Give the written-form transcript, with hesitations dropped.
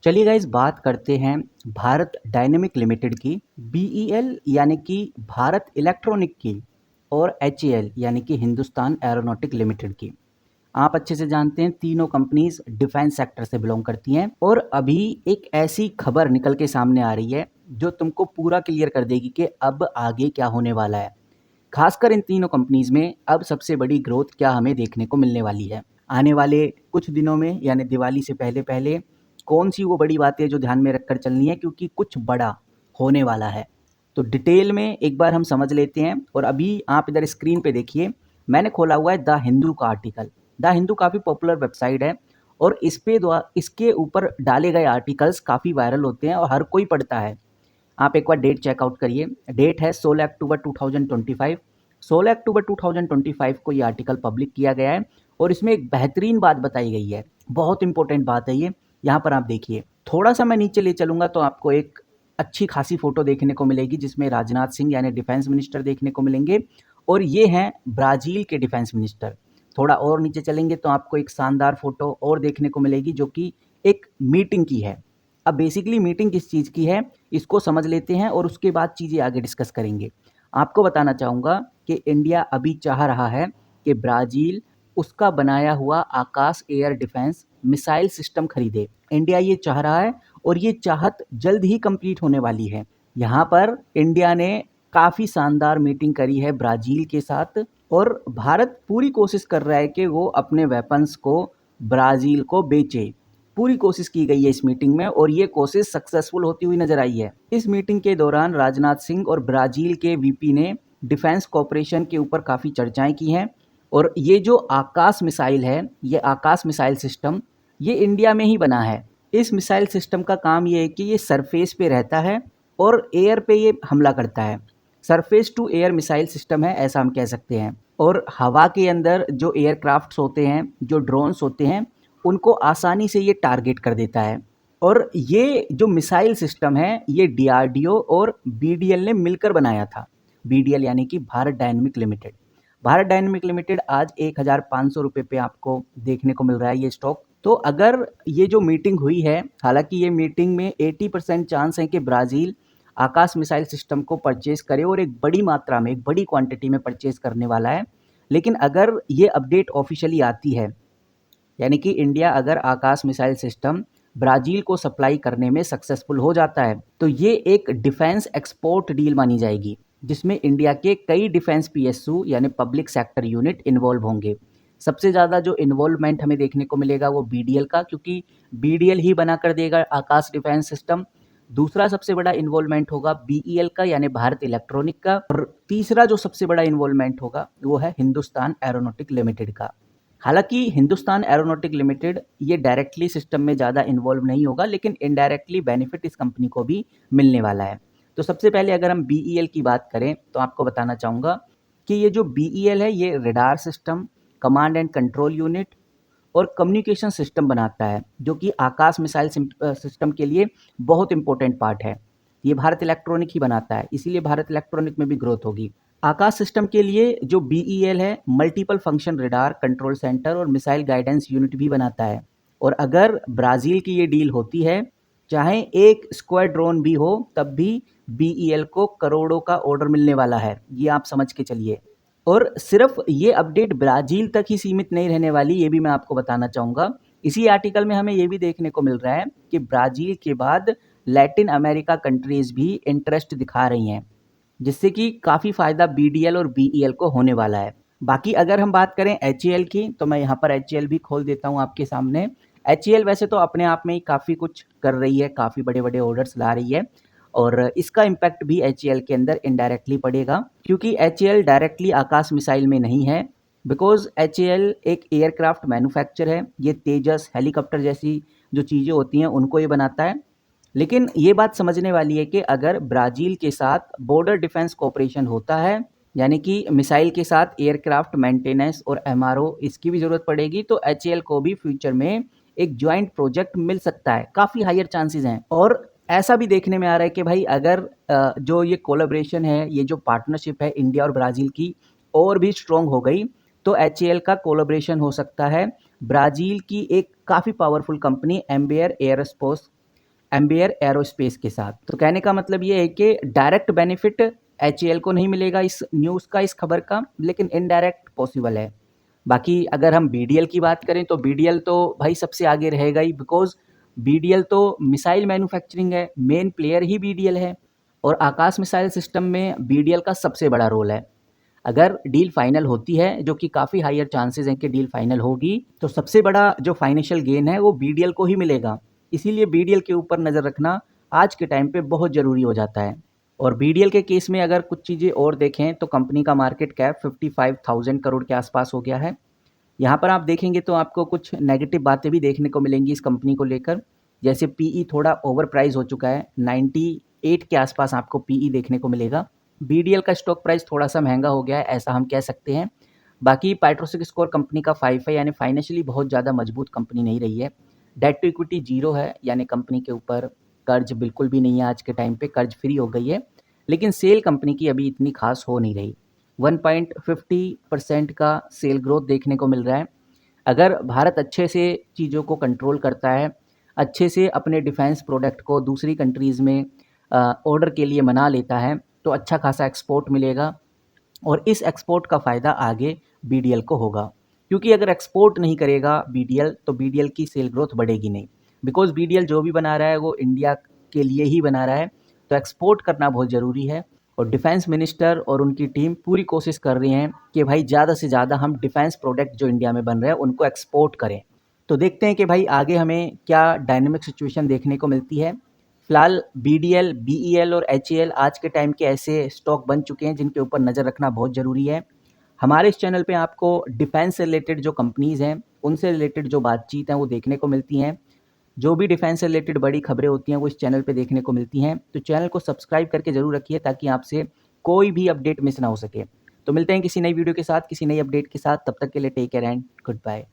चलिए गाइस बात करते हैं भारत डायनेमिक लिमिटेड की, बीईएल यानी कि भारत इलेक्ट्रॉनिक की और एचएएल यानी कि हिंदुस्तान एरोनॉटिक लिमिटेड की। आप अच्छे से जानते हैं तीनों कंपनीज डिफेंस सेक्टर से बिलोंग करती हैं और अभी एक ऐसी खबर निकल के सामने आ रही है जो तुमको पूरा क्लियर कर देगी कि अब आगे क्या होने वाला है। खासकर इन तीनों कंपनीज में अब सबसे बड़ी ग्रोथ क्या हमें देखने को मिलने वाली है आने वाले कुछ दिनों में, यानी दिवाली से पहले पहले कौन सी वो बड़ी बातें जो ध्यान में रखकर चलनी है, क्योंकि कुछ बड़ा होने वाला है। तो डिटेल में एक बार हम समझ लेते हैं। और अभी आप इधर स्क्रीन पे देखिए, मैंने खोला हुआ है द हिंदू का आर्टिकल। द हिंदू काफ़ी पॉपुलर वेबसाइट है और इसके ऊपर डाले गए आर्टिकल्स काफ़ी वायरल होते हैं और हर कोई पढ़ता है। आप एक बार डेट चेकआउट करिए। डेट है 16 अक्टूबर 2025। 16 अक्टूबर 2025 को ये आर्टिकल पब्लिक किया गया है और इसमें एक बेहतरीन बात बताई गई है। बहुत इंपॉर्टेंट बात है ये। यहाँ पर आप देखिए, थोड़ा सा मैं नीचे ले चलूँगा तो आपको एक अच्छी खासी फोटो देखने को मिलेगी जिसमें राजनाथ सिंह यानी डिफेंस मिनिस्टर देखने को मिलेंगे और ये हैं ब्राज़ील के डिफेंस मिनिस्टर। थोड़ा और नीचे चलेंगे तो आपको एक शानदार फोटो और देखने को मिलेगी जो कि एक मीटिंग की है। अब बेसिकली मीटिंग किस चीज़ की है इसको समझ लेते हैं और उसके बाद चीज़ें आगे डिस्कस करेंगे। आपको बताना चाहूँगा कि इंडिया अभी चाह रहा है कि ब्राज़ील उसका बनाया हुआ आकाश एयर डिफेंस मिसाइल सिस्टम खरीदे। इंडिया ये चाह रहा है और ये चाहत जल्द ही कंप्लीट होने वाली है। यहाँ पर इंडिया ने काफ़ी शानदार मीटिंग करी है ब्राज़ील के साथ और भारत पूरी कोशिश कर रहा है कि वो अपने वेपन्स को ब्राज़ील को बेचे। पूरी कोशिश की गई है इस मीटिंग में और ये कोशिश सक्सेसफुल होती हुई नजर आई है। इस मीटिंग के दौरान राजनाथ सिंह और ब्राज़ील के वीपी ने डिफेंस कॉपरेशन के ऊपर काफ़ी चर्चाएं की हैं और ये जो आकाश मिसाइल है, ये आकाश मिसाइल सिस्टम ये इंडिया में ही बना है। इस मिसाइल सिस्टम का काम ये है कि ये सरफेस पे रहता है और एयर पे ये हमला करता है। Surface to air missile system है, ऐसा हम कह सकते हैं। और हवा के अंदर जो एयरक्राफ्ट्स होते हैं, जो ड्रोन्स होते हैं, उनको आसानी से ये टारगेट कर देता है। और ये जो मिसाइल सिस्टम है ये डीआरडीओ और बीडीएल ने मिलकर बनाया था। बीडीएल यानी कि Bharat dynamic limited. Bharat dynamic limited आज 1,500 रुपये पे आपको देखने को मिल रहा है ये स्टॉक। तो अगर ये जो मीटिंग हुई है, हालांकि ये मीटिंग में 80% चांस है कि ब्राज़ील आकाश मिसाइल सिस्टम को परचेज करे और एक बड़ी मात्रा में, एक बड़ी क्वांटिटी में परचेज करने वाला है। लेकिन अगर ये अपडेट ऑफिशियली आती है, यानी कि इंडिया अगर आकाश मिसाइल सिस्टम ब्राज़ील को सप्लाई करने में सक्सेसफुल हो जाता है तो ये एक डिफेंस एक्सपोर्ट डील मानी जाएगी जिसमें इंडिया के कई डिफेंस पीएसयू यानी पब्लिक सेक्टर यूनिट इन्वॉल्व होंगे। सबसे ज़्यादा जो इन्वॉल्वमेंट हमें देखने को मिलेगा वो बीडीएल का, क्योंकि बीडीएल ही बना कर देगा आकाश डिफेंस सिस्टम। दूसरा सबसे बड़ा इन्वॉल्वमेंट होगा बीईएल का यानी भारत इलेक्ट्रॉनिक का। और तीसरा जो सबसे बड़ा इन्वॉल्वमेंट होगा वो है हिंदुस्तान एरोनॉटिक लिमिटेड का। हालांकि हिंदुस्तान एरोनॉटिक लिमिटेड ये डायरेक्टली सिस्टम में ज़्यादा इन्वॉल्व नहीं होगा, लेकिन इनडायरेक्टली बेनिफिट इस कंपनी को भी मिलने वाला है। तो सबसे पहले अगर हम बीईएल की बात करें तो आपको बताना चाहूँगा कि ये जो बीईएल है ये radar system, command and control unit और कम्युनिकेशन सिस्टम बनाता है जो कि आकाश मिसाइल सिस्टम के लिए बहुत इंपॉर्टेंट पार्ट है। ये भारत इलेक्ट्रॉनिक ही बनाता है, इसीलिए भारत इलेक्ट्रॉनिक में भी ग्रोथ होगी। आकाश सिस्टम के लिए जो बीईएल है multiple function radar control centre और मिसाइल गाइडेंस यूनिट भी बनाता है। और अगर ब्राज़ील की ये डील होती है, चाहे एक स्क्वाड्रॉन भी हो तब भी बीईएल को करोड़ों का ऑर्डर मिलने वाला है, ये आप समझ के चलिए। और सिर्फ ये अपडेट ब्राज़ील तक ही सीमित नहीं रहने वाली, ये भी मैं आपको बताना चाहूँगा। इसी आर्टिकल में हमें ये भी देखने को मिल रहा है कि ब्राज़ील के बाद लैटिन अमेरिका कंट्रीज़ भी इंटरेस्ट दिखा रही हैं, जिससे कि काफ़ी फ़ायदा बीडीएल और बीईएल को होने वाला है। बाकी अगर हम बात करें एचएएल की तो मैं यहाँ पर एचएएल भी खोल देता हूँ आपके सामने। एचएएल वैसे तो अपने आप में ही काफ़ी कुछ कर रही है, काफ़ी बड़े बड़े ऑर्डर्स ला रही है और इसका इम्पैक्ट भी एचएएल के अंदर इनडायरेक्टली पड़ेगा, क्योंकि एचएएल डायरेक्टली आकाश मिसाइल में नहीं है। बिकॉज एचएएल एक एयरक्राफ्ट मैन्युफैक्चर है, ये तेजस हेलीकॉप्टर जैसी जो चीज़ें होती हैं उनको ये बनाता है। लेकिन ये बात समझने वाली है कि अगर ब्राज़ील के साथ बॉर्डर डिफेंस कोऑपरेशन होता है, यानी कि मिसाइल के साथ एयरक्राफ्ट मेंटेनेंस और एमआरओ इसकी भी ज़रूरत पड़ेगी, तो एचएएल को भी फ्यूचर में एक जॉइंट प्रोजेक्ट मिल सकता है। काफ़ी हायर चांसेस हैं। और ऐसा भी देखने में आ रहा है कि भाई अगर जो ये कोलैबोरेशन है, ये जो पार्टनरशिप है इंडिया और ब्राज़ील की और भी स्ट्रॉन्ग हो गई तो एचएएल का कोलैबोरेशन हो सकता है ब्राज़ील की एक काफ़ी पावरफुल कंपनी एम्बेयर एयरोस्पेस एम्बियर एरोस्पेस के साथ। तो कहने का मतलब ये है कि डायरेक्ट बेनिफिट एचएएल को नहीं मिलेगा इस न्यूज़ का, इस खबर का, लेकिन इनडायरेक्ट पॉसिबल है। बाकी अगर हम बीडीएल की बात करें तो बीडीएल तो भाई सबसे आगे रहेगा ही, बिकॉज बीडीएल तो मिसाइल मैन्युफैक्चरिंग है, मेन प्लेयर ही बीडीएल है और आकाश मिसाइल सिस्टम में बीडीएल का सबसे बड़ा रोल है। अगर डील फाइनल होती है, जो कि काफ़ी हायर चांसेस हैं कि डील फाइनल होगी, तो सबसे बड़ा जो फाइनेंशियल गेन है वो बीडीएल को ही मिलेगा। इसीलिए बीडीएल के ऊपर नज़र रखना आज के टाइम पे बहुत ज़रूरी हो जाता है। और बीडीएल के केस में अगर कुछ चीज़ें और देखें तो कंपनी का मार्केट कैप 55,000 करोड़ के आसपास हो गया है। यहाँ पर आप देखेंगे तो आपको कुछ नेगेटिव बातें भी देखने को मिलेंगी इस कंपनी को लेकर, जैसे पीई थोड़ा ओवर प्राइस हो चुका है, 98 के आसपास आपको पीई देखने को मिलेगा। बीडीएल का स्टॉक प्राइस थोड़ा सा महंगा हो गया है, ऐसा हम कह सकते हैं। बाकी पेट्रोसिक स्कोर कंपनी का 5 है, यानी फाइनेंशियली बहुत ज़्यादा मजबूत कंपनी नहीं रही है। डेट टू इक्विटी 0 है, यानी कंपनी के ऊपर कर्ज बिल्कुल भी नहीं है, आज के टाइम पे कर्ज फ्री हो गई है। लेकिन सेल कंपनी की अभी इतनी खास हो नहीं रही, 1.50% का सेल ग्रोथ देखने को मिल रहा है। अगर भारत अच्छे से चीज़ों को कंट्रोल करता है, अच्छे से अपने डिफेंस प्रोडक्ट को दूसरी कंट्रीज़ में ऑर्डर के लिए मना लेता है, तो अच्छा खासा एक्सपोर्ट मिलेगा और इस एक्सपोर्ट का फ़ायदा आगे बीडीएल को होगा। क्योंकि अगर एक्सपोर्ट नहीं करेगा बीडीएल तो बीडीएल की सेल ग्रोथ बढ़ेगी नहीं, बिकॉज़ बीडीएल जो भी बना रहा है वो इंडिया के लिए ही बना रहा है, तो एक्सपोर्ट करना बहुत ज़रूरी है। और डिफेंस मिनिस्टर और उनकी टीम पूरी कोशिश कर रही हैं कि भाई ज़्यादा से ज़्यादा हम डिफेंस प्रोडक्ट जो इंडिया में बन रहे हैं उनको एक्सपोर्ट करें। तो देखते हैं कि भाई आगे हमें क्या डायनेमिक सिचुएशन देखने को मिलती है। फिलहाल बीडीएल, बीईएल और एचएएल आज के टाइम के ऐसे स्टॉक बन चुके हैं जिनके ऊपर नज़र रखना बहुत ज़रूरी है। हमारे इस चैनल पे आपको डिफेंस से रिलेटेड जो कंपनीज़ हैं उनसे रिलेटेड जो बातचीत हैं वो देखने को मिलती हैं। जो भी डिफेंस से रिलेटेड बड़ी खबरें होती हैं वो इस चैनल पे देखने को मिलती हैं। तो चैनल को सब्सक्राइब करके ज़रूर रखिए ताकि आपसे कोई भी अपडेट मिस ना हो सके। तो मिलते हैं किसी नई वीडियो के साथ, किसी नई अपडेट के साथ। तब तक के लिए take care and good bye.